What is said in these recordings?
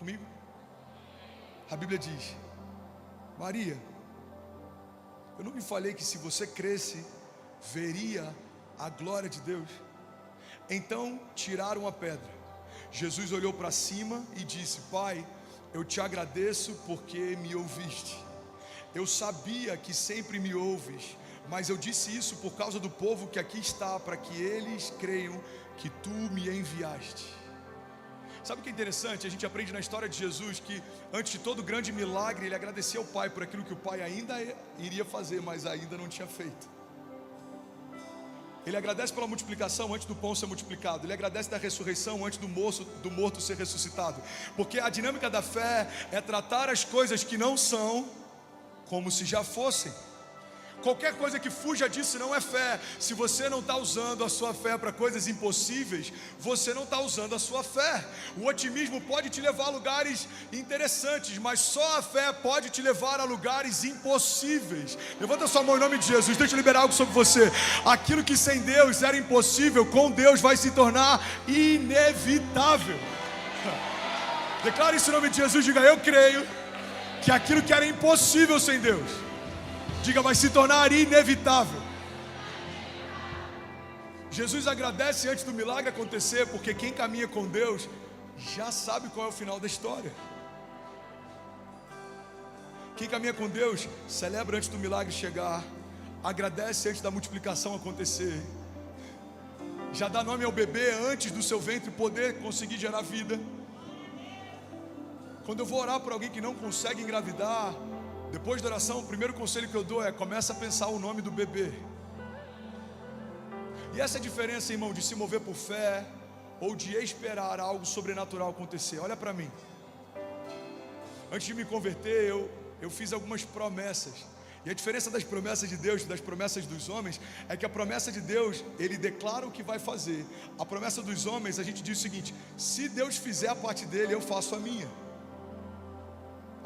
comigo? A Bíblia diz: Maria, eu não me falei que se você cresce, veria a glória de Deus? Então tiraram a pedra. Jesus olhou para cima e disse: Pai, eu te agradeço porque me ouviste. Eu sabia que sempre me ouves, mas eu disse isso por causa do povo que aqui está, para que eles creiam que tu me enviaste. Sabe o que é interessante? A gente aprende na história de Jesus que antes de todo grande milagre, ele agradecia ao Pai por aquilo que o Pai ainda iria fazer, mas ainda não tinha feito. Ele agradece pela multiplicação antes do pão ser multiplicado. Ele agradece da ressurreição antes do morto ser ressuscitado. Porque a dinâmica da fé é tratar as coisas que não são como se já fossem. Qualquer coisa que fuja disso não é fé. Se você não está usando a sua fé para coisas impossíveis, você não está usando a sua fé. O otimismo pode te levar a lugares interessantes, mas só a fé pode te levar a lugares impossíveis. Levanta sua mão em nome de Jesus. Deixa eu liberar algo sobre você. Aquilo que sem Deus era impossível, com Deus vai se tornar inevitável. Declare isso em nome de Jesus. Diga: eu creio que aquilo que era impossível sem Deus, diga, vai se tornar inevitável. Jesus agradece antes do milagre acontecer, porque quem caminha com Deus já sabe qual é o final da história. Quem caminha com Deus celebra antes do milagre chegar, agradece antes da multiplicação acontecer, já dá nome ao bebê antes do seu ventre poder conseguir gerar vida. Quando eu vou orar por alguém que não consegue engravidar, depois da oração, o primeiro conselho que eu dou é: começa a pensar o nome do bebê. E essa é a diferença, irmão, de se mover por fé ou de esperar algo sobrenatural acontecer. Olha para mim. Antes de me converter, eu fiz algumas promessas. E a diferença das promessas de Deus e das promessas dos homens é que a promessa de Deus, Ele declara o que vai fazer. A promessa dos homens, a gente diz o seguinte: se Deus fizer a parte dele, eu faço a minha.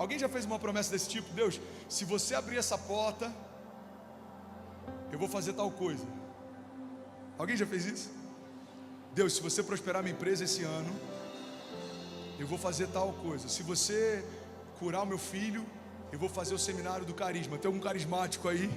Alguém já fez uma promessa desse tipo? Deus, se você abrir essa porta, eu vou fazer tal coisa. Alguém já fez isso? Deus, se você prosperar minha empresa esse ano, eu vou fazer tal coisa. Se você curar o meu filho, eu vou fazer o seminário do carisma. Tem algum carismático aí?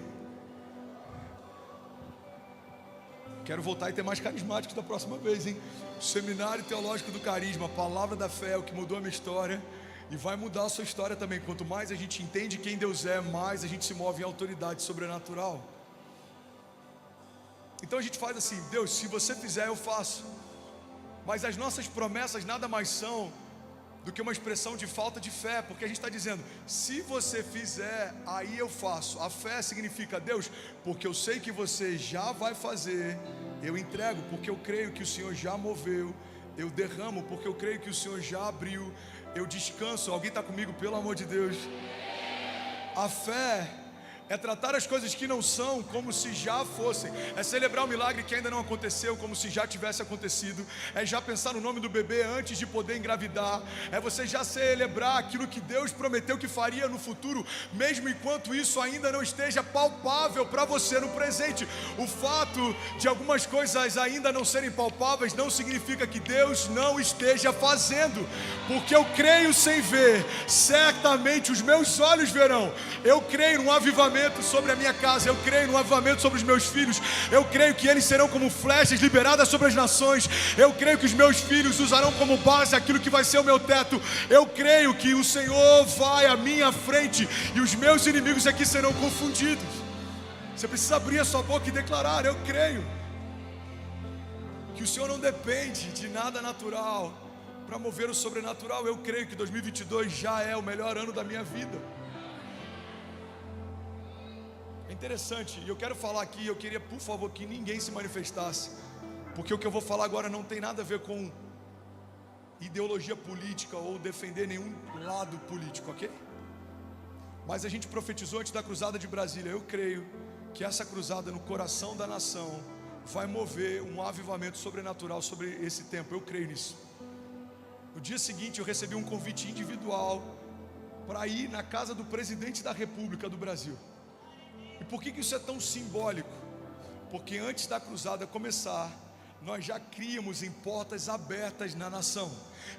Quero voltar e ter mais carismáticos da próxima vez, hein? O seminário teológico do carisma, a palavra da fé é o que mudou a minha história. E vai mudar a sua história também. Quanto mais a gente entende quem Deus é, mais a gente se move em autoridade sobrenatural. Então a gente faz assim: Deus, se você fizer, eu faço. Mas as nossas promessas nada mais são do que uma expressão de falta de fé, porque a gente está dizendo: se você fizer, aí eu faço. A fé significa: Deus, porque eu sei que você já vai fazer, eu entrego, porque eu creio que o Senhor já moveu. Eu derramo, porque eu creio que o Senhor já abriu. Eu descanso. Alguém está comigo, pelo amor de Deus? A fé é tratar as coisas que não são como se já fossem. É celebrar um milagre que ainda não aconteceu como se já tivesse acontecido. É já pensar no nome do bebê antes de poder engravidar. É você já celebrar aquilo que Deus prometeu que faria no futuro, mesmo enquanto isso ainda não esteja palpável para você no presente. O fato de algumas coisas ainda não serem palpáveis não significa que Deus não esteja fazendo, porque eu creio sem ver. Certamente os meus olhos verão. Eu creio num avivamento sobre a minha casa, eu creio no avivamento sobre os meus filhos, eu creio que eles serão como flechas liberadas sobre as nações, eu creio que os meus filhos usarão como base aquilo que vai ser o meu teto, eu creio que o Senhor vai à minha frente e os meus inimigos aqui serão confundidos. Você precisa abrir a sua boca e declarar: eu creio que o Senhor não depende de nada natural para mover o sobrenatural. Eu creio que 2022 já é o melhor ano da minha vida. É interessante, e eu quero falar aqui, eu queria, por favor, que ninguém se manifestasse, porque o que eu vou falar agora não tem nada a ver com ideologia política ou defender nenhum lado político, ok? Mas a gente profetizou antes da cruzada de Brasília. Eu creio que essa cruzada no coração da nação vai mover um avivamento sobrenatural sobre esse tempo. Eu creio nisso. No dia seguinte eu recebi um convite individual para ir na casa do presidente da República do Brasil. E por que isso é tão simbólico? Porque antes da cruzada começar, nós já criamos em portas abertas na nação.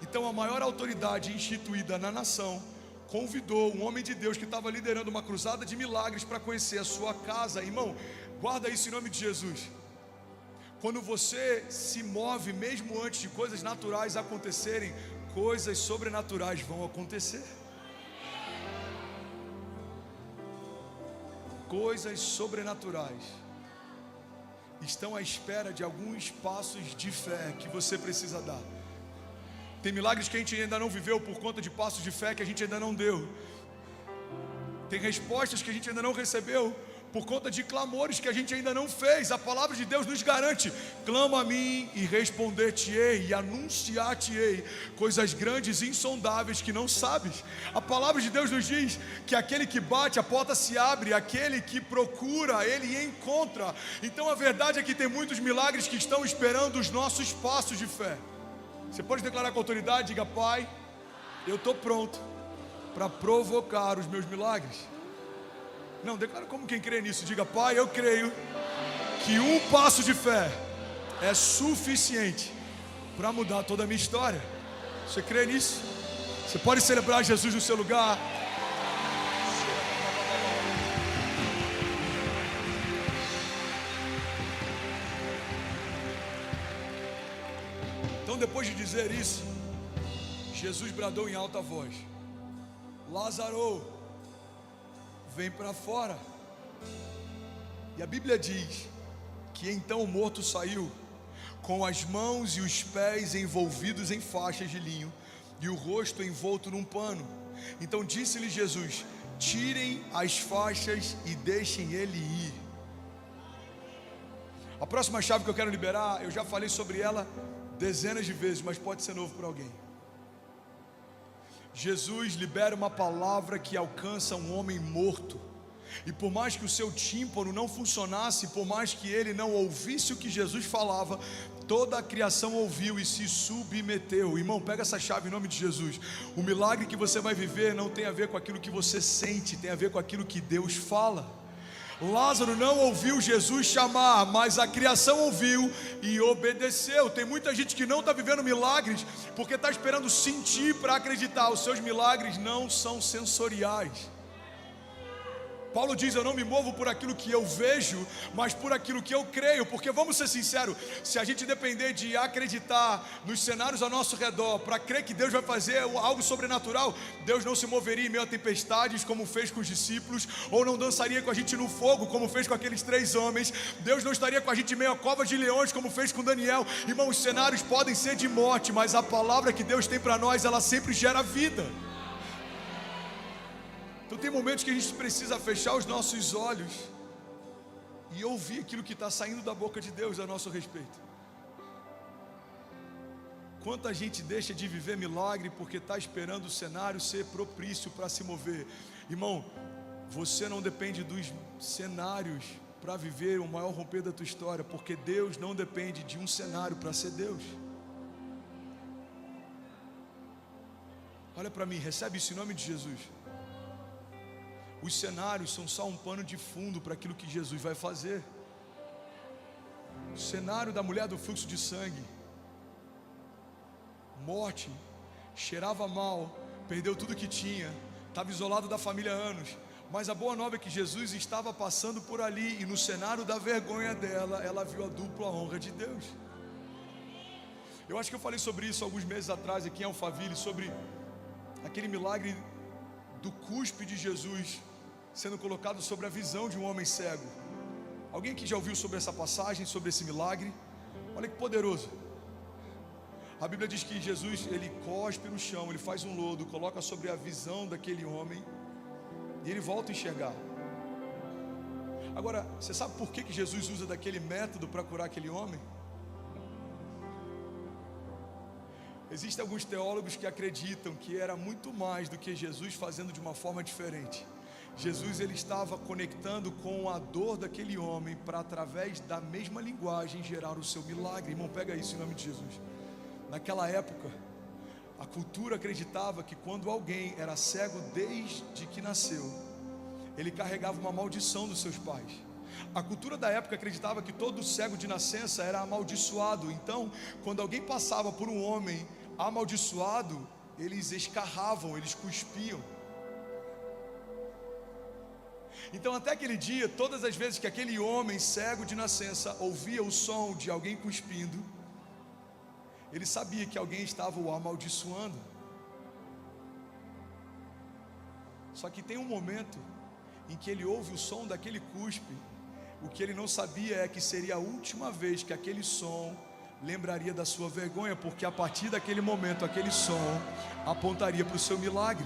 Então a maior autoridade instituída na nação convidou um homem de Deus que estava liderando uma cruzada de milagres para conhecer a sua casa. Irmão, guarda isso em nome de Jesus. Quando você se move, mesmo antes de coisas naturais acontecerem, coisas sobrenaturais vão acontecer. Coisas sobrenaturais estão à espera de alguns passos de fé que você precisa dar. Tem milagres que a gente ainda não viveu por conta de passos de fé que a gente ainda não deu. Tem respostas que a gente ainda não recebeu por conta de clamores que a gente ainda não fez. A palavra de Deus nos garante: clama a mim e responder-te-ei e anunciar-te-ei coisas grandes e insondáveis que não sabes. A palavra de Deus nos diz que aquele que bate, a porta se abre, aquele que procura, ele encontra. Então a verdade é que tem muitos milagres que estão esperando os nossos passos de fé. Você pode declarar com autoridade, diga: Pai, eu estou pronto para provocar os meus milagres. Não, declara como quem crê nisso. Diga: Pai, eu creio que um passo de fé é suficiente para mudar toda a minha história. Você crê nisso? Você pode celebrar Jesus no seu lugar. Então, depois de dizer isso, Jesus bradou em alta voz: Lázaro, vem para fora. E a Bíblia diz que então o morto saiu com as mãos e os pés envolvidos em faixas de linho e o rosto envolto num pano. Então disse-lhe Jesus: tirem as faixas e deixem ele ir. A próxima chave que eu quero liberar, eu já falei sobre ela dezenas de vezes, mas pode ser novo para alguém. Jesus libera uma palavra que alcança um homem morto. E por mais que o seu tímpano não funcionasse, por mais que ele não ouvisse o que Jesus falava, toda a criação ouviu e se submeteu. Irmão, pega essa chave em nome de Jesus. O milagre que você vai viver não tem a ver com aquilo que você sente, tem a ver com aquilo que Deus fala. Lázaro não ouviu Jesus chamar, mas a criação ouviu e obedeceu. Tem muita gente que não está vivendo milagres porque está esperando sentir para acreditar. Os seus milagres não são sensoriais. Paulo diz: eu não me movo por aquilo que eu vejo, mas por aquilo que eu creio. Porque vamos ser sinceros, se a gente depender de acreditar nos cenários ao nosso redor para crer que Deus vai fazer algo sobrenatural, Deus não se moveria em meio a tempestades como fez com os discípulos, ou não dançaria com a gente no fogo como fez com aqueles 3 homens. Deus não estaria com a gente em meio a cova de leões como fez com Daniel. Irmão, os cenários podem ser de morte, mas a palavra que Deus tem para nós, ela sempre gera vida. Então tem momentos que a gente precisa fechar os nossos olhos e ouvir aquilo que está saindo da boca de Deus a nosso respeito. Quanta gente deixa de viver milagre porque está esperando o cenário ser propício para se mover. Irmão, você não depende dos cenários para viver o maior romper da tua história, porque Deus não depende de um cenário para ser Deus. Olha para mim, recebe isso em nome de Jesus. Os cenários são só um pano de fundo para aquilo que Jesus vai fazer. O cenário da mulher do fluxo de sangue, morte, cheirava mal, perdeu tudo que tinha, estava isolado da família há anos. Mas a boa nova é que Jesus estava passando por ali, e no cenário da vergonha dela, ela viu a dupla honra de Deus. Eu acho que eu falei sobre isso alguns meses atrás aqui em Alphaville, sobre aquele milagre do cuspe de Jesus sendo colocado sobre a visão de um homem cego. Alguém aqui já ouviu sobre essa passagem, sobre esse milagre? Olha que poderoso. A Bíblia diz que Jesus, ele cospe no chão, ele faz um lodo, coloca sobre a visão daquele homem e ele volta a enxergar. Agora, você sabe por que Jesus usa daquele método para curar aquele homem? Existem alguns teólogos que acreditam que era muito mais do que Jesus fazendo de uma forma diferente. Jesus, ele estava conectando com a dor daquele homem para, através da mesma linguagem, gerar o seu milagre. Irmão, pega isso em nome de Jesus. Naquela época, a cultura acreditava que quando alguém era cego desde que nasceu, ele carregava uma maldição dos seus pais. A cultura da época acreditava que todo cego de nascença era amaldiçoado. Então, quando alguém passava por um homem amaldiçoado, eles escarravam, eles cuspiam. Então, até aquele dia, todas as vezes que aquele homem cego de nascença ouvia o som de alguém cuspindo, ele sabia que alguém estava o amaldiçoando. Só que tem um momento em que ele ouve o som daquele cuspe. O que ele não sabia é que seria a última vez que aquele som lembraria da sua vergonha, porque a partir daquele momento, aquele som apontaria para o seu milagre.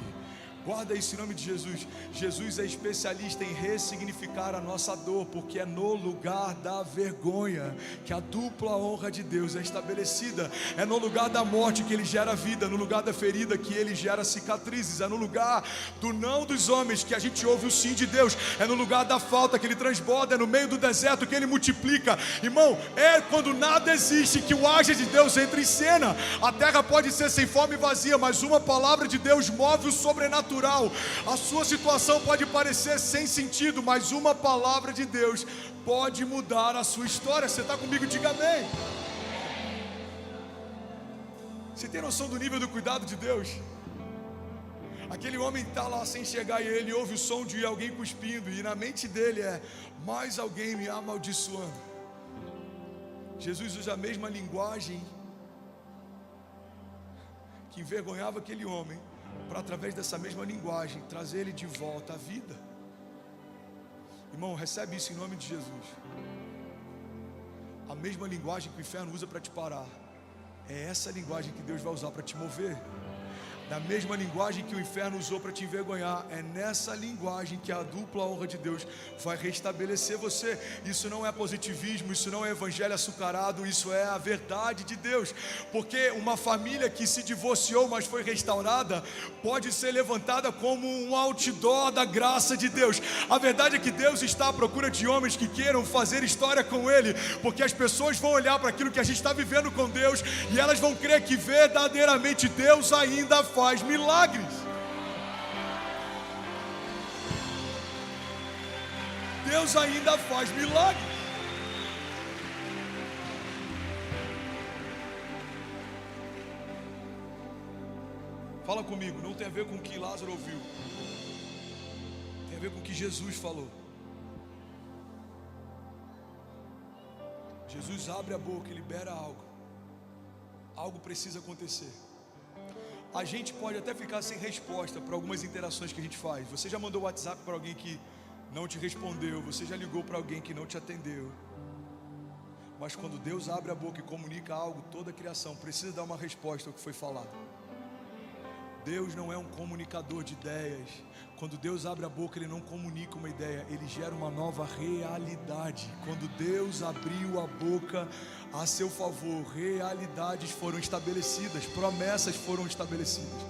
Guarda isso em nome de Jesus. Jesus é especialista em ressignificar a nossa dor, porque é no lugar da vergonha que a dupla honra de Deus é estabelecida. É no lugar da morte que Ele gera vida, no lugar da ferida que Ele gera cicatrizes. É no lugar do não dos homens que a gente ouve o sim de Deus. É no lugar da falta que Ele transborda. É no meio do deserto que Ele multiplica. Irmão, é quando nada existe que o agir de Deus entra em cena. A terra pode ser sem forma e vazia, mas uma palavra de Deus move o sobrenatural. A sua situação pode parecer sem sentido, mas uma palavra de Deus pode mudar a sua história. Você está comigo? Diga amém. Você tem noção do nível do cuidado de Deus? Aquele homem está lá sem chegar e ele ouve o som de alguém cuspindo, e na mente dele é: mais alguém me amaldiçoando. Jesus usa a mesma linguagem que envergonhava aquele homem, para através dessa mesma linguagem trazer ele de volta à vida. Irmão, recebe isso em nome de Jesus. A mesma linguagem que o inferno usa para te parar, é essa linguagem que Deus vai usar para te mover. Da mesma linguagem que o inferno usou para te envergonhar, é nessa linguagem que a dupla honra de Deus vai restabelecer você. Isso não é positivismo, isso não é evangelho açucarado, isso é a verdade de Deus. Porque uma família que se divorciou, mas foi restaurada, pode ser levantada como um outdoor da graça de Deus. A verdade é que Deus está à procura de homens que queiram fazer história com Ele, porque as pessoas vão olhar para aquilo que a gente está vivendo com Deus, e elas vão crer que verdadeiramente Deus ainda faz milagres. Deus ainda faz milagres. Fala comigo, não tem a ver com o que Lázaro ouviu, tem a ver com o que Jesus falou. Jesus abre a boca e libera algo. Algo precisa acontecer. A gente pode até ficar sem resposta para algumas interações que a gente faz. Você já mandou WhatsApp para alguém que não te respondeu, você já ligou para alguém que não te atendeu. Mas quando Deus abre a boca e comunica algo, toda a criação precisa dar uma resposta ao que foi falado. Deus não é um comunicador de ideias. Quando Deus abre a boca, Ele não comunica uma ideia, Ele gera uma nova realidade. Quando Deus abriu a boca a seu favor, realidades foram estabelecidas, promessas foram estabelecidas,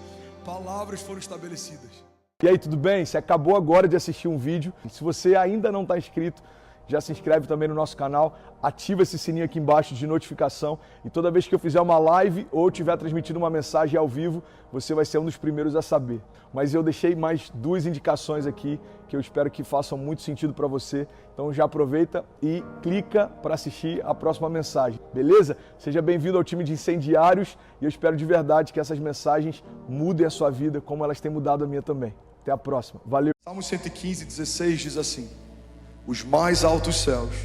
palavras foram estabelecidas. E aí, tudo bem? Você acabou agora de assistir um vídeo. Se você ainda não está inscrito, já se inscreve também no nosso canal, ativa esse sininho aqui embaixo de notificação, e toda vez que eu fizer uma live ou estiver transmitindo uma mensagem ao vivo, você vai ser um dos primeiros a saber. Mas eu deixei mais 2 indicações aqui que eu espero que façam muito sentido para você. Então já aproveita e clica para assistir a próxima mensagem, beleza? Seja bem-vindo ao time de incendiários, e eu espero de verdade que essas mensagens mudem a sua vida como elas têm mudado a minha também. Até a próxima. Valeu. Salmo 115, 16 diz assim: os mais altos céus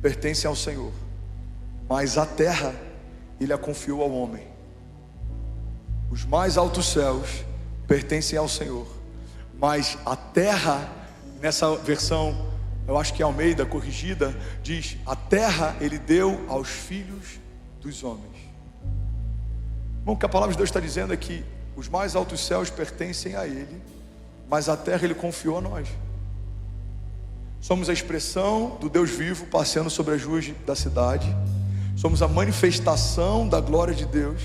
pertencem ao Senhor, mas a terra Ele a confiou ao homem. Os mais altos céus pertencem ao Senhor, mas a terra, nessa versão, eu acho que é Almeida corrigida, diz: a terra Ele deu aos filhos dos homens. Bom, o que a palavra de Deus está dizendo é que os mais altos céus pertencem a Ele, mas a terra Ele confiou a nós. Somos a expressão do Deus vivo passeando sobre as ruas da cidade. Somos a manifestação da glória de Deus.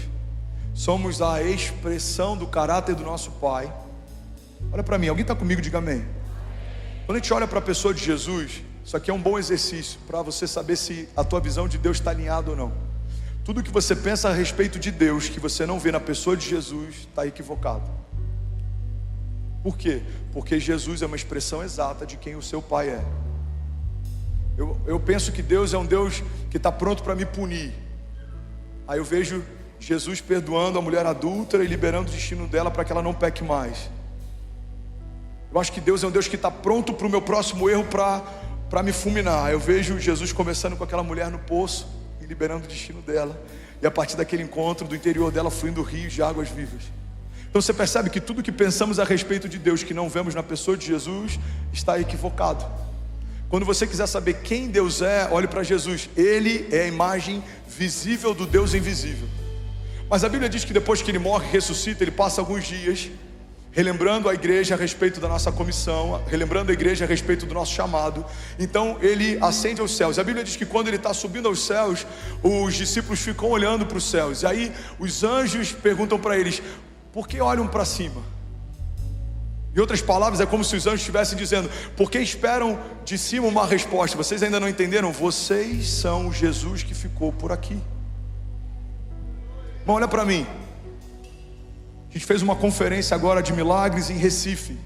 Somos a expressão do caráter do nosso Pai. Olha para mim, alguém está comigo? Diga amém. Quando a gente olha para a pessoa de Jesus, isso aqui é um bom exercício para você saber se a tua visão de Deus está alinhada ou não. Tudo que você pensa a respeito de Deus, que você não vê na pessoa de Jesus, está equivocado. Por quê? Porque Jesus é uma expressão exata de quem o seu Pai é. Eu penso que Deus é um Deus que está pronto para me punir. Aí eu vejo Jesus perdoando a mulher adúltera e liberando o destino dela para que ela não peque mais. Eu acho que Deus é um Deus que está pronto para o meu próximo erro para me fulminar. Aí eu vejo Jesus conversando com aquela mulher no poço e liberando o destino dela. E a partir daquele encontro, do interior dela fluindo rios de águas vivas. Então você percebe que tudo que pensamos a respeito de Deus, que não vemos na pessoa de Jesus, está equivocado. Quando você quiser saber quem Deus é, olhe para Jesus. Ele é a imagem visível do Deus invisível. Mas a Bíblia diz que depois que ele morre e ressuscita, ele passa alguns dias relembrando a igreja a respeito da nossa comissão, relembrando a igreja a respeito do nosso chamado. Então ele ascende aos céus. A Bíblia diz que quando ele está subindo aos céus, os discípulos ficam olhando para os céus. E aí os anjos perguntam para eles: por que olham para cima? Em outras palavras, é como se os anjos estivessem dizendo: por que esperam de cima uma resposta? Vocês ainda não entenderam? Vocês são o Jesus que ficou por aqui. Bom, olha para mim. A gente fez uma conferência agora de milagres em Recife.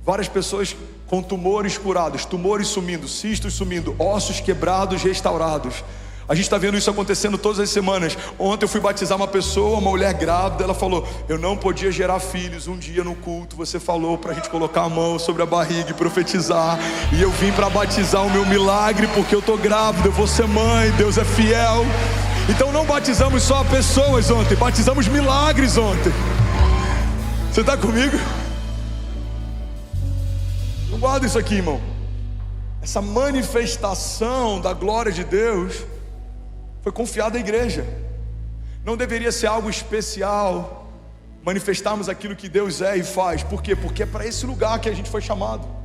Várias pessoas com tumores curados, tumores sumindo, cistos sumindo, ossos quebrados restaurados. A gente está vendo isso acontecendo todas as semanas. Ontem eu fui batizar uma pessoa, uma mulher grávida. Ela falou: eu não podia gerar filhos. Um dia no culto você falou para a gente colocar a mão sobre a barriga e profetizar. E eu vim para batizar o meu milagre, porque eu estou grávida, eu vou ser mãe, Deus é fiel. Então não batizamos só pessoas ontem, batizamos milagres ontem. Você está comigo? Não guarda isso aqui, irmão. Essa manifestação da glória de Deus foi confiada à igreja. Não deveria ser algo especial manifestarmos aquilo que Deus é e faz. Por quê? Porque é para esse lugar que a gente foi chamado.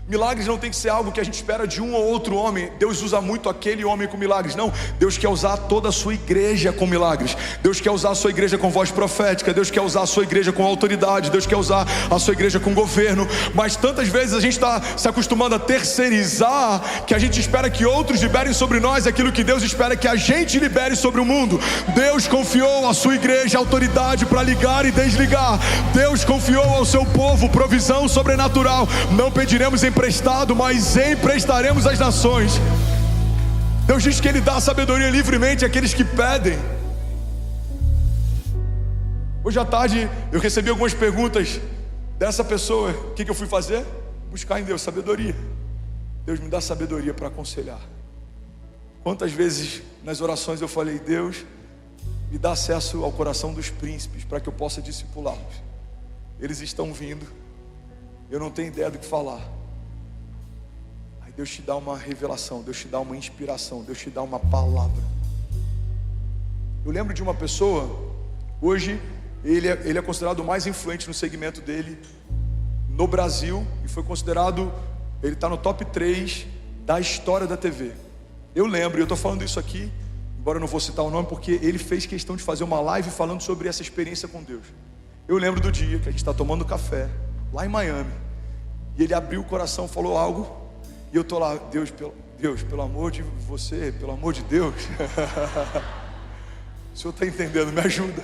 Milagres não tem que ser algo que a gente espera de um ou outro homem. Deus usa muito aquele homem com milagres. Não, Deus quer usar toda a sua igreja com milagres. Deus quer usar a sua igreja com voz profética. Deus quer usar a sua igreja com autoridade. Deus quer usar a sua igreja com governo. Mas tantas vezes a gente está se acostumando a terceirizar, que a gente espera que outros liberem sobre nós aquilo que Deus espera que a gente libere sobre o mundo. Deus confiou à sua igreja autoridade para ligar e desligar. Deus confiou ao seu povo provisão sobrenatural. Não pediremos emprestado, mas emprestaremos às nações. Deus diz que Ele dá sabedoria livremente àqueles que pedem. Hoje à tarde eu recebi algumas perguntas dessa pessoa. O que eu fui fazer? Buscar em Deus sabedoria. Deus me dá sabedoria para aconselhar. Quantas vezes nas orações eu falei: Deus, me dá acesso ao coração dos príncipes para que eu possa discipulá-los. Eles estão vindo, eu não tenho ideia do que falar. Deus te dá uma revelação, Deus te dá uma inspiração, Deus te dá uma palavra. Eu lembro de uma pessoa, hoje ele é considerado o mais influente no segmento dele no Brasil, e foi considerado, ele está no top 3 da história da TV. Eu lembro, e eu estou falando isso aqui, embora eu não vou citar o nome, porque ele fez questão de fazer uma live falando sobre essa experiência com Deus. Eu lembro do dia que a gente está tomando café lá em Miami, e ele abriu o coração, falou algo. E eu estou lá: Deus, pelo amor de você, pelo amor de Deus. O senhor está entendendo? Me ajuda.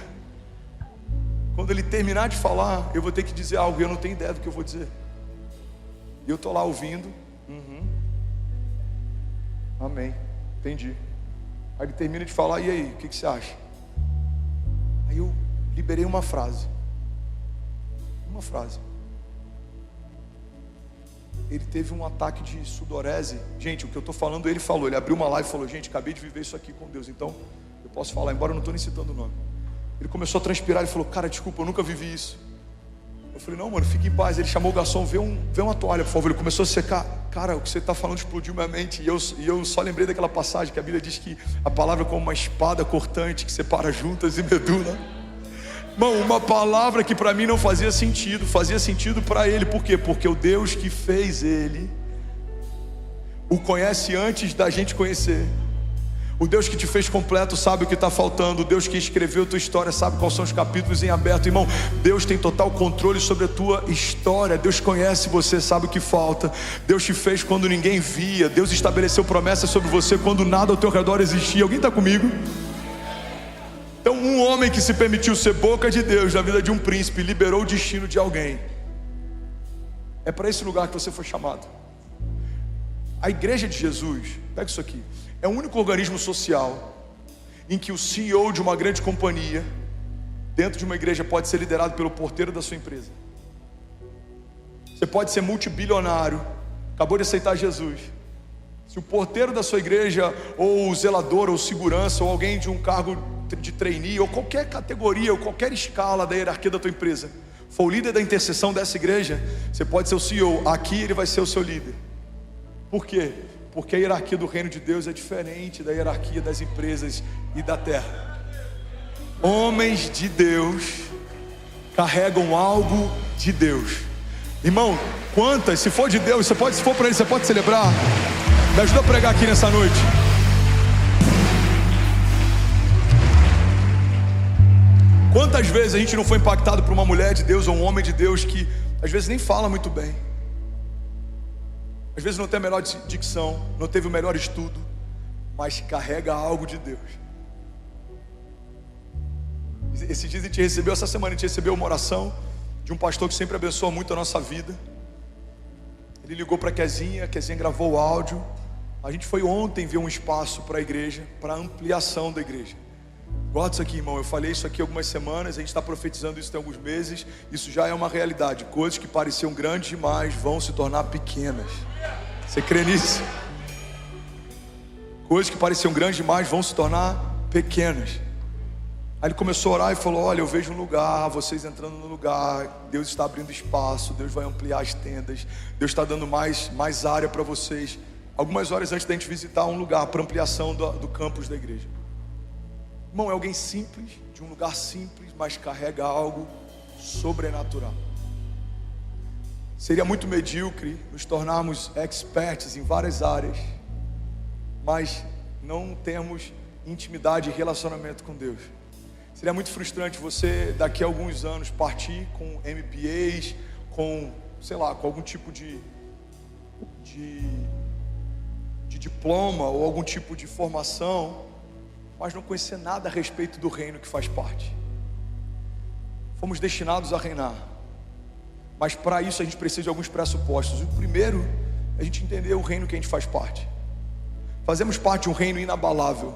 Quando ele terminar de falar, eu vou ter que dizer algo e eu não tenho ideia do que eu vou dizer. E eu estou lá ouvindo. Amém, entendi. Aí ele termina de falar: e aí, o que você acha? Aí eu liberei uma frase. Ele teve um ataque de sudorese. Gente, o que eu estou falando, ele falou. Ele abriu uma live e falou: gente, acabei de viver isso aqui com Deus, então eu posso falar, embora eu não estou nem citando o nome. Ele começou a transpirar e falou: cara, desculpa, eu nunca vivi isso. Eu falei: não, mano, fique em paz. Ele chamou o garçom: vê uma toalha, por favor. Ele começou a secar. Cara, o que você está falando explodiu minha mente. E eu só lembrei daquela passagem que a Bíblia diz que a palavra é como uma espada cortante que separa juntas e medula. Irmão, uma palavra que para mim não fazia sentido para ele. Por quê? Porque o Deus que fez ele o conhece antes da gente conhecer. O Deus que te fez completo sabe o que está faltando. O Deus que escreveu a tua história sabe quais são os capítulos em aberto. Irmão, Deus tem total controle sobre a tua história. Deus conhece você, sabe o que falta. Deus te fez quando ninguém via. Deus estabeleceu promessas sobre você quando nada ao teu redor existia. Alguém está comigo? Então, um homem que se permitiu ser boca de Deus na vida de um príncipe, liberou o destino de alguém. É para esse lugar que você foi chamado. A igreja de Jesus, pega isso aqui, é o único organismo social em que o CEO de uma grande companhia, dentro de uma igreja, pode ser liderado pelo porteiro da sua empresa. Você pode ser multibilionário, acabou de aceitar Jesus. Se o porteiro da sua igreja, ou o zelador, ou segurança, ou alguém de um cargo de trainee, ou qualquer categoria, ou qualquer escala da hierarquia da tua empresa, for o líder da intercessão dessa igreja, você pode ser o CEO. Aqui ele vai ser o seu líder. Por quê? Porque a hierarquia do reino de Deus é diferente da hierarquia das empresas e da terra. Homens de Deus carregam algo de Deus. Irmão, quantas, se for de Deus, se for para ele, você pode celebrar. Me ajuda a pregar aqui nessa noite. Quantas vezes a gente não foi impactado por uma mulher de Deus ou um homem de Deus que às vezes nem fala muito bem, às vezes não tem a melhor dicção, não teve o melhor estudo, mas carrega algo de Deus. Esse dia a gente recebeu, essa semana a gente recebeu uma oração de um pastor que sempre abençoa muito a nossa vida. Ele ligou para a Kezinha gravou o áudio. A gente foi ontem ver um espaço para a igreja, para a ampliação da igreja. Guarda isso aqui, irmão, eu falei isso aqui algumas semanas, a gente está profetizando isso tem alguns meses. Isso já é uma realidade. Coisas que pareciam grandes demais vão se tornar pequenas. Você crê nisso? Coisas que pareciam grandes demais vão se tornar pequenas. Aí ele começou a orar e falou: olha, eu vejo um lugar, vocês entrando no lugar, Deus está abrindo espaço, Deus vai ampliar as tendas, Deus está dando mais área para vocês. Algumas horas antes da gente visitar um lugar para ampliação do campus da igreja. Irmão, é alguém simples, de um lugar simples, mas carrega algo sobrenatural. Seria muito medíocre nos tornarmos experts em várias áreas, mas não temos intimidade e relacionamento com Deus. Seria muito frustrante você, daqui a alguns anos, partir com MBAs, com, sei lá, com algum tipo de diploma ou algum tipo de formação, mas não conhecer nada a respeito do reino que faz parte. Fomos destinados a reinar, mas para isso a gente precisa de alguns pressupostos. O primeiro é a gente entender o reino que a gente faz parte. Fazemos parte de um reino inabalável.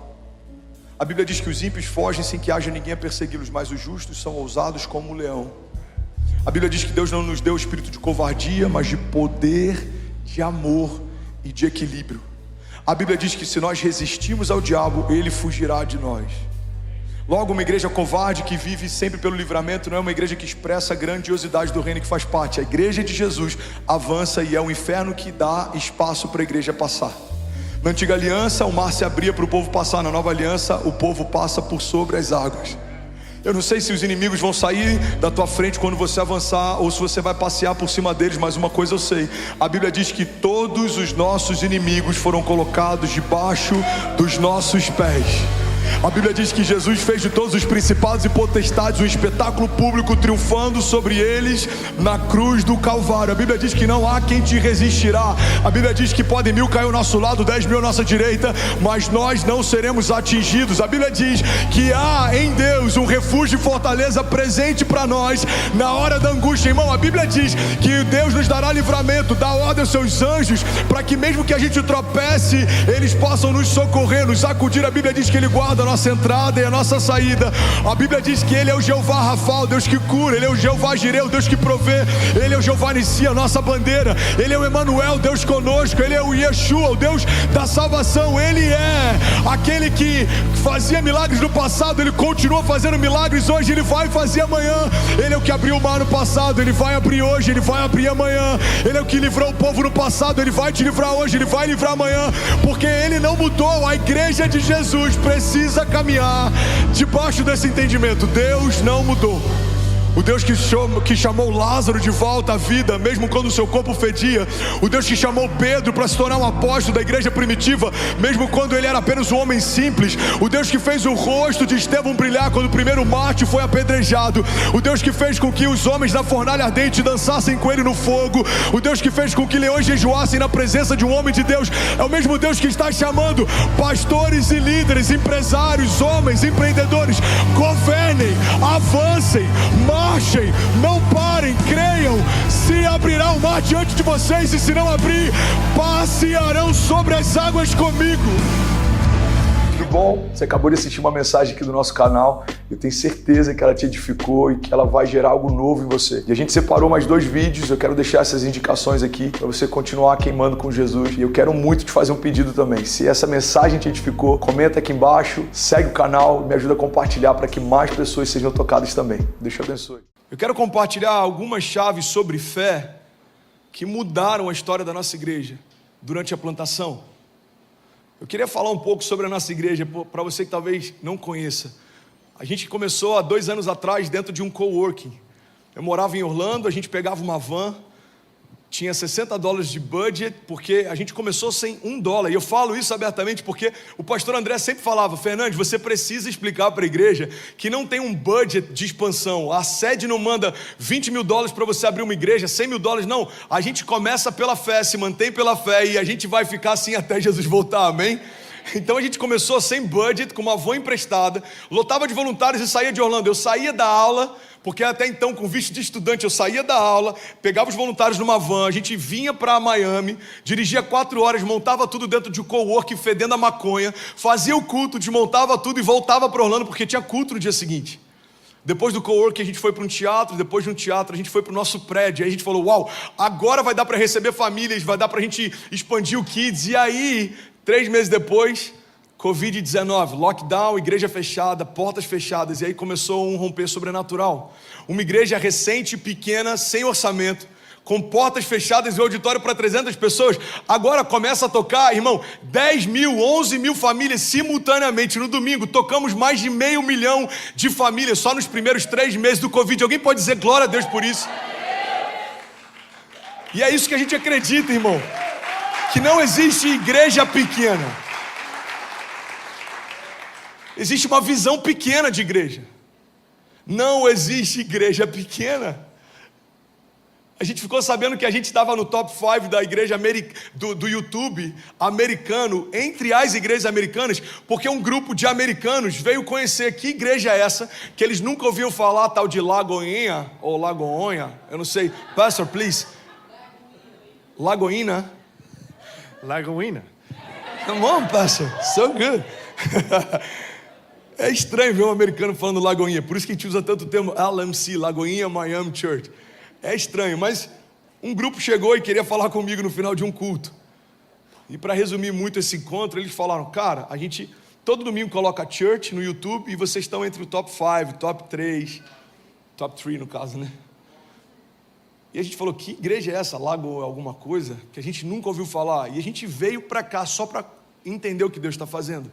A Bíblia diz que os ímpios fogem sem que haja ninguém a persegui-los, mas os justos são ousados como um leão. A Bíblia diz que Deus não nos deu o espírito de covardia, mas de poder, de amor e de equilíbrio. A Bíblia diz que se nós resistirmos ao diabo, ele fugirá de nós. Logo, uma igreja covarde que vive sempre pelo livramento não é uma igreja que expressa a grandiosidade do reino que faz parte. A igreja de Jesus avança e é o inferno que dá espaço para a igreja passar. Na antiga aliança, o mar se abria para o povo passar. Na nova aliança, o povo passa por sobre as águas. Eu não sei se os inimigos vão sair da tua frente quando você avançar, ou se você vai passear por cima deles, mas uma coisa eu sei: a Bíblia diz que todos os nossos inimigos foram colocados debaixo dos nossos pés. A Bíblia diz que Jesus fez de todos os principados e potestades um espetáculo público, triunfando sobre eles na cruz do Calvário. A Bíblia diz que não há quem te resistirá. A Bíblia diz que podem 1000 cair ao nosso lado, 10.000 à nossa direita, mas nós não seremos atingidos. A Bíblia diz que há em Deus um refúgio e fortaleza presente para nós na hora da angústia. Irmão, a Bíblia diz que Deus nos dará livramento, dá ordem aos seus anjos, para que mesmo que a gente tropece, eles possam nos socorrer, nos acudir. A Bíblia diz que Ele guarda a nossa entrada e a nossa saída. A Bíblia diz que Ele é o Jeová Rafa, o Deus que cura. Ele é o Jeová Jireh, o Deus que provê. Ele é o Jeová Nissi, a nossa bandeira. Ele é o Emanuel, Deus conosco. Ele é o Yeshua, o Deus da salvação. Ele é aquele que fazia milagres no passado, Ele continua fazendo milagres hoje, Ele vai fazer amanhã. Ele é o que abriu o mar no passado, Ele vai abrir hoje, Ele vai abrir amanhã. Ele é o que livrou o povo no passado, Ele vai te livrar hoje, Ele vai livrar amanhã, porque Ele não mudou. A igreja de Jesus precisa caminhar debaixo desse entendimento. Deus não mudou. O Deus que chamou Lázaro de volta à vida, mesmo quando o seu corpo fedia. O Deus que chamou Pedro para se tornar um apóstolo da igreja primitiva, mesmo quando ele era apenas um homem simples. O Deus que fez o rosto de Estevão brilhar quando o primeiro mártir foi apedrejado. O Deus que fez com que os homens na fornalha ardente dançassem com ele no fogo. O Deus que fez com que leões jejuassem na presença de um homem de Deus. É o mesmo Deus que está chamando pastores e líderes, empresários, homens, empreendedores. Governem, avancem, marchem, não parem, creiam, se abrirá o mar diante de vocês, e se não abrir, passearão sobre as águas comigo. Que bom, você acabou de assistir uma mensagem aqui do nosso canal. Eu tenho certeza que ela te edificou e que ela vai gerar algo novo em você. E a gente separou mais 2 vídeos, eu quero deixar essas indicações aqui para você continuar queimando com Jesus. E eu quero muito te fazer um pedido também. Se essa mensagem te edificou, comenta aqui embaixo, segue o canal, me ajuda a compartilhar para que mais pessoas sejam tocadas também. Deus te abençoe. Eu quero compartilhar algumas chaves sobre fé que mudaram a história da nossa igreja durante a plantação. Eu queria falar um pouco sobre a nossa igreja, para você que talvez não conheça. A gente começou há 2 anos atrás dentro de um coworking. Eu morava em Orlando, a gente pegava uma van, tinha $60 de budget, porque a gente começou sem $1. E eu falo isso abertamente porque o pastor André sempre falava: Fernandes, você precisa explicar para a igreja que não tem um budget de expansão. A sede não manda $20 mil para você abrir uma igreja, $100 mil, não. A gente começa pela fé, se mantém pela fé, e a gente vai ficar assim até Jesus voltar, amém? Então a gente começou sem budget, com uma van emprestada, lotava de voluntários e saía de Orlando. Eu saía da aula, porque até então com visto de estudante eu saía da aula, pegava os voluntários numa van, a gente vinha para Miami, dirigia 4 horas, montava tudo dentro de um coworking fedendo a maconha, fazia o culto, desmontava tudo e voltava para Orlando, porque tinha culto no dia seguinte. Depois do coworking a gente foi para um teatro, depois de um teatro a gente foi para o nosso prédio, aí a gente falou: uau, agora vai dar para receber famílias, vai dar para a gente expandir o Kids. E aí, 3 meses depois, Covid-19, lockdown, igreja fechada, portas fechadas, e aí começou um romper sobrenatural. Uma igreja recente, pequena, sem orçamento, com portas fechadas e auditório para 300 pessoas, agora começa a tocar, irmão, 10 mil, 11 mil famílias simultaneamente no domingo. Tocamos mais de 500 mil de famílias só nos primeiros 3 meses do Covid. Alguém pode dizer glória a Deus por isso? E é isso que a gente acredita, irmão, que não existe igreja pequena. Existe uma visão pequena de igreja. Não existe igreja pequena. A gente ficou sabendo que a gente estava no top 5 da igreja do YouTube americano, entre as igrejas americanas, porque um grupo de americanos veio conhecer que igreja é essa, que eles nunca ouviam falar, tal de Lagoinha, ou Lagoonha, eu não sei. Pastor, please. Lagoinha. Lagoinha. Come on, pastor. So good. É estranho ver um americano falando Lagoinha, por isso que a gente usa tanto o termo LMC, Lagoinha Miami Church. É estranho, mas um grupo chegou e queria falar comigo no final de um culto. E para resumir muito esse encontro, eles falaram: cara, a gente todo domingo coloca church no YouTube e vocês estão entre o top 5, top 3, top 3 no caso, né? E a gente falou: que igreja é essa? Lago alguma coisa? Que a gente nunca ouviu falar. E a gente veio para cá só para entender o que Deus está fazendo.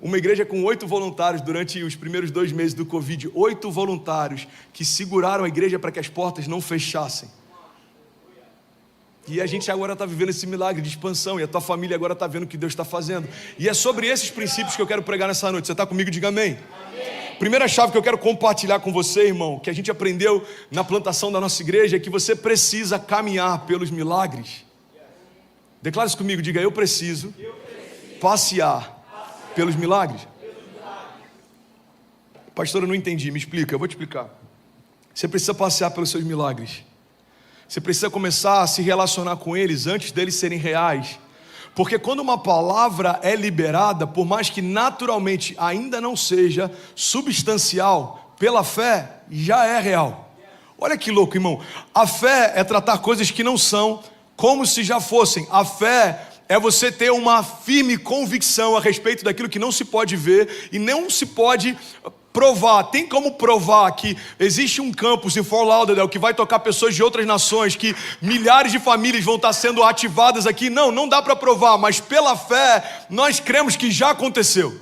Uma igreja com 8 voluntários durante os primeiros 2 meses do Covid. 8 voluntários que seguraram a igreja para que as portas não fechassem. E a gente agora está vivendo esse milagre de expansão. E a tua família agora está vendo o que Deus está fazendo. E é sobre esses princípios que eu quero pregar nessa noite. Você está comigo? Diga amém. Primeira chave que eu quero compartilhar com você, irmão, que a gente aprendeu na plantação da nossa igreja, é que você precisa caminhar pelos milagres. Declara isso comigo, diga: eu preciso passear pelos milagres. Pastor, eu não entendi, me explica. Eu vou te explicar. Você precisa passear pelos seus milagres. Você precisa começar a se relacionar com eles antes deles serem reais. Porque quando uma palavra é liberada, por mais que naturalmente ainda não seja substancial, pela fé já é real. Olha que louco, irmão. A fé é tratar coisas que não são como se já fossem. A fé é você ter uma firme convicção a respeito daquilo que não se pode ver e não se pode provar. Tem como provar que existe um campus em Fort Lauderdale que vai tocar pessoas de outras nações, que milhares de famílias vão estar sendo ativadas aqui? Não dá para provar, mas pela fé nós cremos que já aconteceu.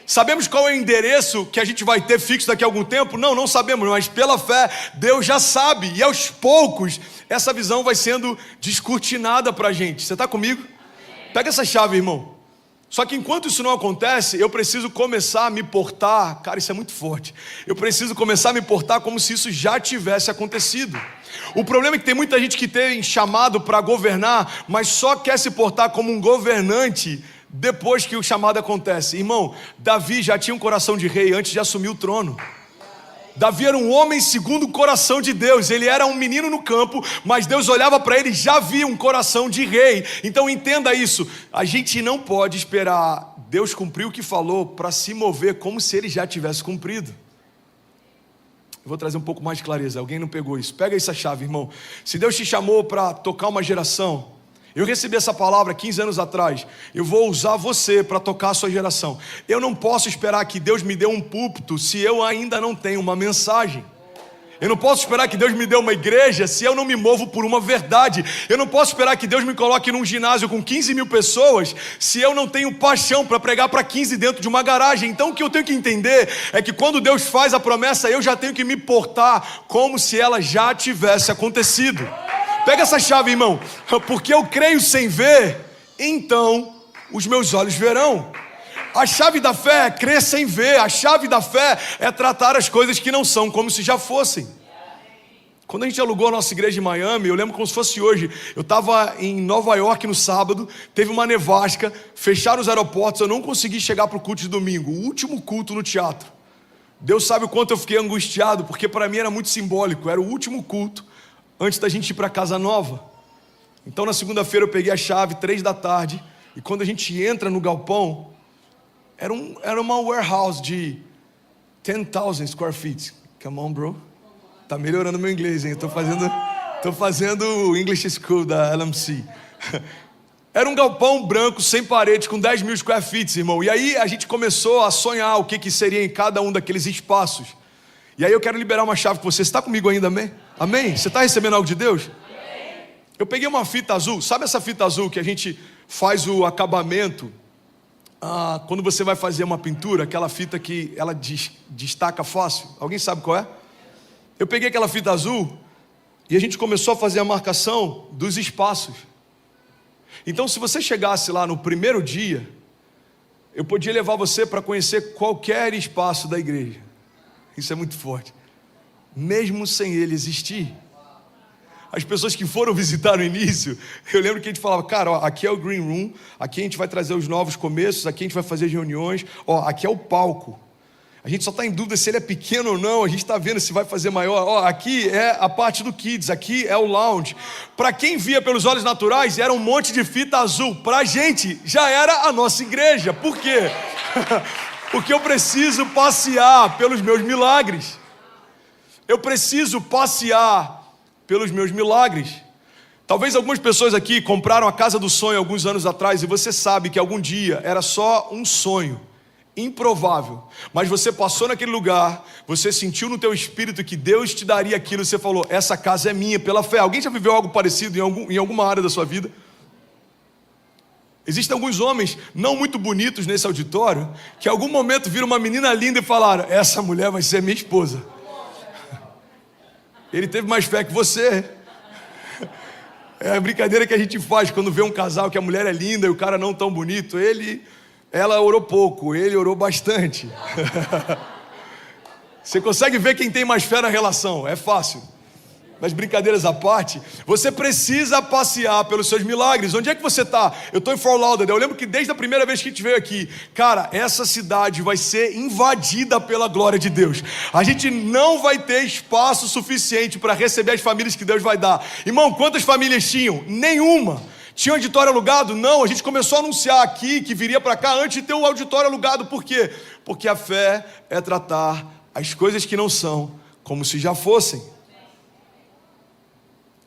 Sabemos qual é o endereço que a gente vai ter fixo daqui a algum tempo? Não sabemos, mas pela fé Deus já sabe, e aos poucos essa visão vai sendo descortinada para a gente. Você está comigo? Pega essa chave, irmão. Só que enquanto isso não acontece, eu preciso começar a me portar. Cara, isso é muito forte. Eu preciso começar a me portar como se isso já tivesse acontecido. O problema é que tem muita gente que tem chamado para governar, mas só quer se portar como um governante depois que o chamado acontece. Irmão, Davi já tinha um coração de rei antes de assumir o trono. Davi era um homem segundo o coração de Deus. Ele era um menino no campo, mas Deus olhava para ele e já via um coração de rei. Então entenda isso, a gente não pode esperar Deus cumprir o que falou para se mover como se ele já tivesse cumprido. Eu vou trazer um pouco mais de clareza, alguém não pegou isso. Pega essa chave, irmão. Se Deus te chamou para tocar uma geração, eu recebi essa palavra 15 anos atrás. Eu vou usar você para tocar a sua geração. Eu não posso esperar que Deus me dê um púlpito se eu ainda não tenho uma mensagem. Eu não posso esperar que Deus me dê uma igreja se eu não me movo por uma verdade. Eu não posso esperar que Deus me coloque num ginásio com 15 mil pessoas se eu não tenho paixão para pregar para 15 dentro de uma garagem. Então o que eu tenho que entender é que quando Deus faz a promessa, eu já tenho que me portar como se ela já tivesse acontecido. Pega essa chave, irmão. Porque eu creio sem ver, então os meus olhos verão. A chave da fé é crer sem ver. A chave da fé é tratar as coisas que não são como se já fossem. Quando a gente alugou a nossa igreja em Miami, eu lembro como se fosse hoje. Eu estava em Nova York no sábado, teve uma nevasca, fecharam os aeroportos, eu não consegui chegar para o culto de domingo, o último culto no teatro. Deus sabe o quanto eu fiquei angustiado, porque para mim era muito simbólico, era o último culto antes da gente ir para casa nova. Então na segunda-feira eu peguei a chave, 3 da tarde, e quando a gente entra no galpão, era uma warehouse de 10,000 square feet. Come on, bro. Tá melhorando meu inglês, hein? Tô fazendo o English School da LMC. Era um galpão branco, sem parede, com 10,000 square feet, irmão. E aí a gente começou a sonhar o que seria em cada um daqueles espaços. E aí eu quero liberar uma chave com você. Você está comigo ainda, amém? Amém? Você está recebendo algo de Deus? Amém. Eu peguei uma fita azul. Sabe essa fita azul que a gente faz o acabamento? Quando você vai fazer uma pintura, aquela fita que ela destaca fácil. Alguém sabe qual é? Eu peguei aquela fita azul e a gente começou a fazer a marcação dos espaços. Então se você chegasse lá no primeiro dia, eu podia levar você para conhecer qualquer espaço da igreja. Isso é muito forte. Mesmo sem ele existir. As pessoas que foram visitar no início, eu lembro que a gente falava, cara, ó, aqui é o green room, aqui a gente vai trazer os novos começos, aqui a gente vai fazer as reuniões, ó, aqui é o palco. A gente só está em dúvida se ele é pequeno ou não, a gente está vendo se vai fazer maior. Ó, aqui é a parte do kids, aqui é o lounge. Para quem via pelos olhos naturais, era um monte de fita azul. Para a gente, já era a nossa igreja. Por quê? Porque eu preciso passear pelos meus milagres. Eu preciso passear pelos meus milagres. Talvez algumas pessoas aqui compraram a casa do sonho alguns anos atrás e você sabe que algum dia era só um sonho, improvável, mas você passou naquele lugar, você sentiu no teu espírito que Deus te daria aquilo, você falou, essa casa é minha pela fé. Alguém já viveu algo parecido em alguma área da sua vida? Existem alguns homens não muito bonitos nesse auditório que em algum momento viram uma menina linda e falaram, essa mulher vai ser minha esposa. Ele teve mais fé que você. É a brincadeira que a gente faz quando vê um casal que a mulher é linda e o cara não tão bonito. Ela orou pouco, ele orou bastante. Você consegue ver quem tem mais fé na relação, é fácil. Mas brincadeiras à parte, você precisa passear pelos seus milagres. Onde é que você está? Eu estou em Fort Lauderdale. Eu lembro que desde a primeira vez que a gente veio aqui, cara, essa cidade vai ser invadida pela glória de Deus. A gente não vai ter espaço suficiente para receber as famílias que Deus vai dar. Irmão, quantas famílias tinham? Nenhuma. Tinha um auditório alugado? Não, a gente começou a anunciar aqui que viria para cá antes de ter o auditório alugado. Por quê? Porque a fé é tratar as coisas que não são como se já fossem.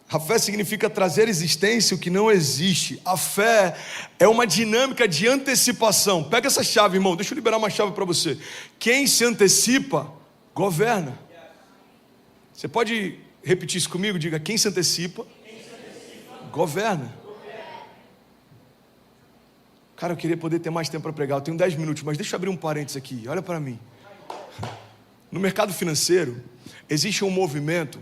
A fé significa trazer à existência o que não existe. A fé é uma dinâmica de antecipação. Pega essa chave, irmão, deixa eu liberar uma chave para você. Quem se antecipa, governa. Você pode repetir isso comigo? Diga, quem se antecipa, governa. Cara, eu queria poder ter mais tempo para pregar. Eu tenho 10 minutos, mas deixa eu abrir um parênteses aqui. Olha para mim. No mercado financeiro, existe um movimento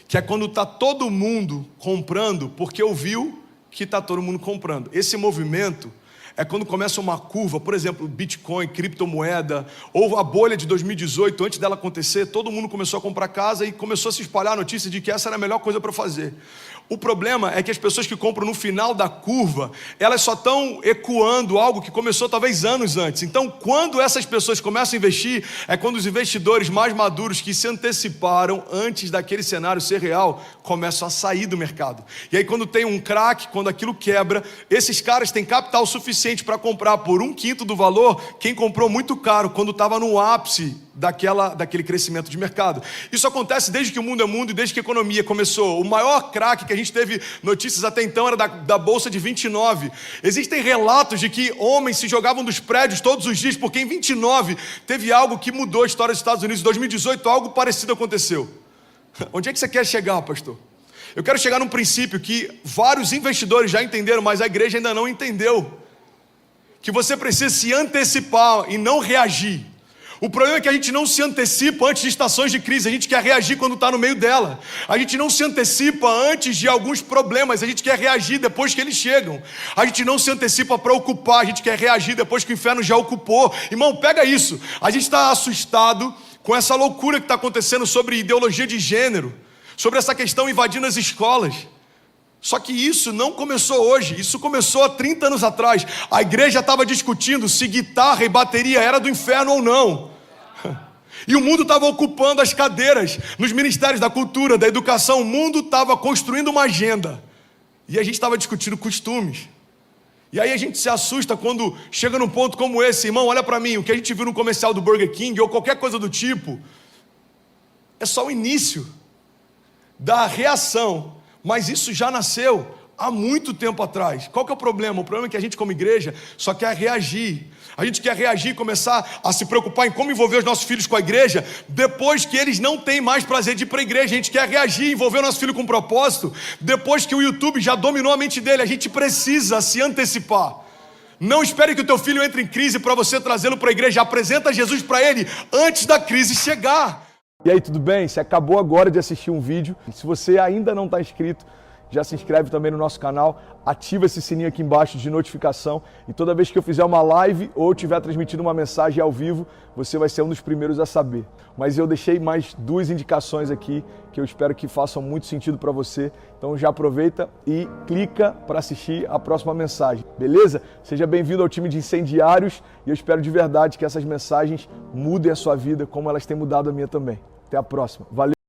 que é quando está todo mundo comprando, porque ouviu que está todo mundo comprando. Esse movimento é quando começa uma curva, por exemplo, Bitcoin, criptomoeda, ou a bolha de 2018, antes dela acontecer, todo mundo começou a comprar casa e começou a se espalhar a notícia de que essa era a melhor coisa para fazer. O problema é que as pessoas que compram no final da curva, elas só estão ecoando algo que começou talvez anos antes. Então, quando essas pessoas começam a investir, é quando os investidores mais maduros que se anteciparam antes daquele cenário ser real, começam a sair do mercado. E aí quando tem um crack, quando aquilo quebra, esses caras têm capital suficiente para comprar por 1/5 do valor quem comprou muito caro, quando estava no ápice daquele crescimento de mercado. Isso acontece desde que o mundo é mundo e desde que a economia começou. O maior crack que a gente teve notícias até então era da Bolsa de 29. Existem relatos de que homens se jogavam dos prédios todos os dias, porque em 29 teve algo que mudou a história dos Estados Unidos. Em 2018 algo parecido aconteceu. Onde é que você quer chegar, pastor? Eu quero chegar num princípio que vários investidores já entenderam, mas a igreja ainda não entendeu. Que você precisa se antecipar e não reagir. O problema é que a gente não se antecipa antes de estações de crise, a gente quer reagir quando está no meio dela. A gente não se antecipa antes de alguns problemas, a gente quer reagir depois que eles chegam. A gente não se antecipa para ocupar, a gente quer reagir depois que o inferno já ocupou. Irmão, pega isso. A gente está assustado com essa loucura que está acontecendo sobre ideologia de gênero, sobre essa questão invadindo as escolas. Só que isso não começou hoje, isso começou há 30 anos atrás. A igreja estava discutindo se guitarra e bateria era do inferno ou não. E o mundo estava ocupando as cadeiras nos ministérios da cultura, da educação. O mundo estava construindo uma agenda. E a gente estava discutindo costumes. E aí a gente se assusta quando chega num ponto como esse. Irmão, olha para mim, o que a gente viu no comercial do Burger King ou qualquer coisa do tipo, é só o início da reação. Mas isso já nasceu há muito tempo atrás. Qual que é o problema? O problema é que a gente como igreja só quer reagir. A gente quer reagir e começar a se preocupar em como envolver os nossos filhos com a igreja depois que eles não têm mais prazer de ir para a igreja. A gente quer reagir, envolver o nosso filho com propósito depois que o YouTube já dominou a mente dele. A gente precisa se antecipar. Não espere que o teu filho entre em crise para você trazê-lo para a igreja. Apresenta Jesus para ele antes da crise chegar. E aí, tudo bem? Você acabou agora de assistir um vídeo. Se você ainda não está inscrito, já se inscreve também no nosso canal, ativa esse sininho aqui embaixo de notificação e toda vez que eu fizer uma live ou estiver transmitindo uma mensagem ao vivo, você vai ser um dos primeiros a saber. Mas eu deixei mais 2 indicações aqui que eu espero que façam muito sentido para você. Então já aproveita e clica para assistir a próxima mensagem, beleza? Seja bem-vindo ao time de incendiários e eu espero de verdade que essas mensagens mudem a sua vida como elas têm mudado a minha também. Até a próxima. Valeu!